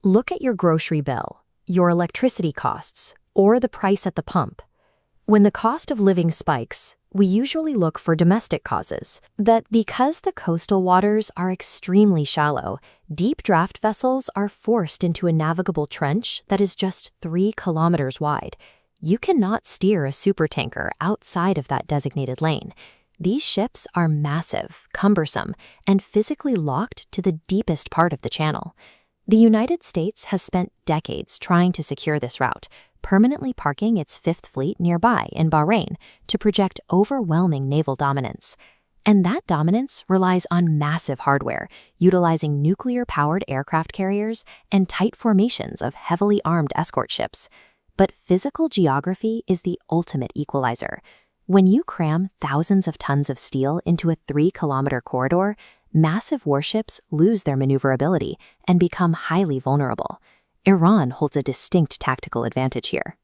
Look at your grocery bill, your electricity costs, or the price at the pump. When the cost of living spikes, we usually look for domestic causes. That because the coastal waters are extremely shallow, deep draft vessels are forced into a navigable trench that is just 3 kilometers wide. You cannot steer a supertanker outside of that designated lane. These ships are massive, cumbersome, and physically locked to the deepest part of the channel. The United States has spent decades trying to secure this route, permanently parking its Fifth Fleet nearby in Bahrain to project overwhelming naval dominance. And that dominance relies on massive hardware, utilizing nuclear-powered aircraft carriers and tight formations of heavily armed escort ships. But physical geography is the ultimate equalizer. When you cram thousands of tons of steel into a 3-kilometer corridor, massive warships lose their maneuverability and become highly vulnerable. Iran holds a distinct tactical advantage here.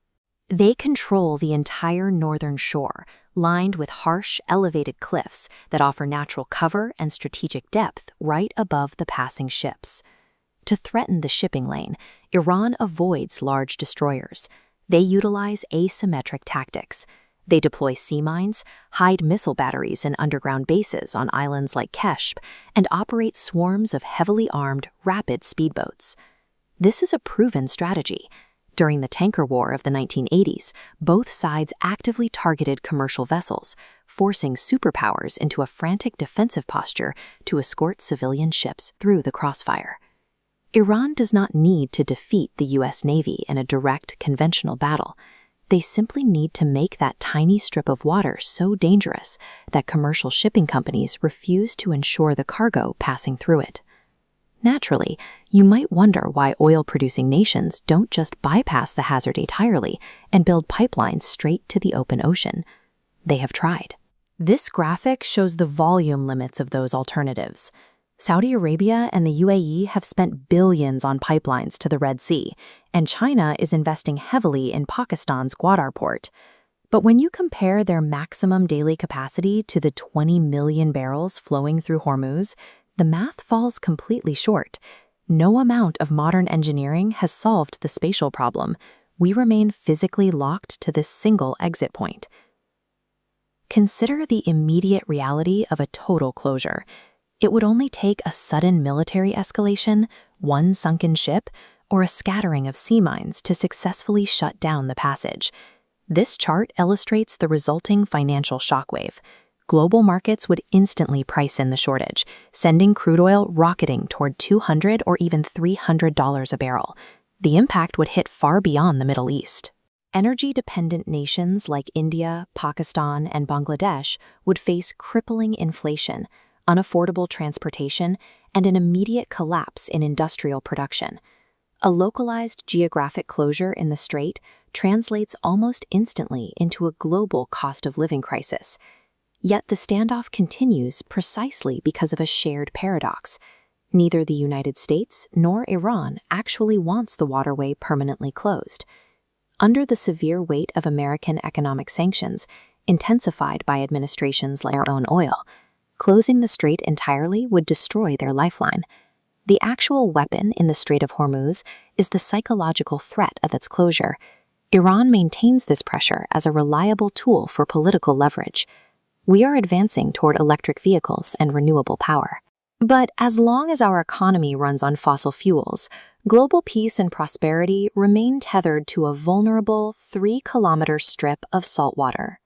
They control the entire northern shore, lined with harsh, elevated cliffs that offer natural cover and strategic depth right above the passing ships. To threaten the shipping lane, Iran avoids large destroyers. They utilize asymmetric tactics. They deploy sea mines, hide missile batteries in underground bases on islands like Keshp, and operate swarms of heavily armed, rapid speedboats. This is a proven strategy. During the tanker war of the 1980s, both sides actively targeted commercial vessels, forcing superpowers into a frantic defensive posture to escort civilian ships through the crossfire. Iran does not need to defeat the U.S. Navy in a direct, conventional battle. They simply need to make that tiny strip of water so dangerous that commercial shipping companies refuse to insure the cargo passing through it. Naturally, you might wonder why oil-producing nations don't just bypass the hazard entirely and build pipelines straight to the open ocean. They have tried. This graphic shows the volume limits of those alternatives. Saudi Arabia and the UAE have spent billions on pipelines to the Red Sea, and China is investing heavily in Pakistan's Gwadar port. But when you compare their maximum daily capacity to the 20 million barrels flowing through Hormuz, the math falls completely short. No amount of modern engineering has solved the spatial problem. We remain physically locked to this single exit point. Consider the immediate reality of a total closure. It would only take a sudden military escalation, one sunken ship, or a scattering of sea mines to successfully shut down the passage. This chart illustrates the resulting financial shockwave. Global markets would instantly price in the shortage, sending crude oil rocketing toward $200 or even $300 a barrel. The impact would hit far beyond the Middle East. Energy-dependent nations like India, Pakistan, and Bangladesh would face crippling inflation, unaffordable transportation, and an immediate collapse in industrial production. A localized geographic closure in the strait translates almost instantly into a global cost of living crisis. Yet the standoff continues precisely because of a shared paradox. Neither the United States nor Iran actually wants the waterway permanently closed. Under the severe weight of American economic sanctions, intensified by administrations like our own oil, closing the strait entirely would destroy their lifeline. The actual weapon in the Strait of Hormuz is the psychological threat of its closure. Iran maintains this pressure as a reliable tool for political leverage. We are advancing toward electric vehicles and renewable power. But as long as our economy runs on fossil fuels, global peace and prosperity remain tethered to a vulnerable 3-kilometer strip of salt water.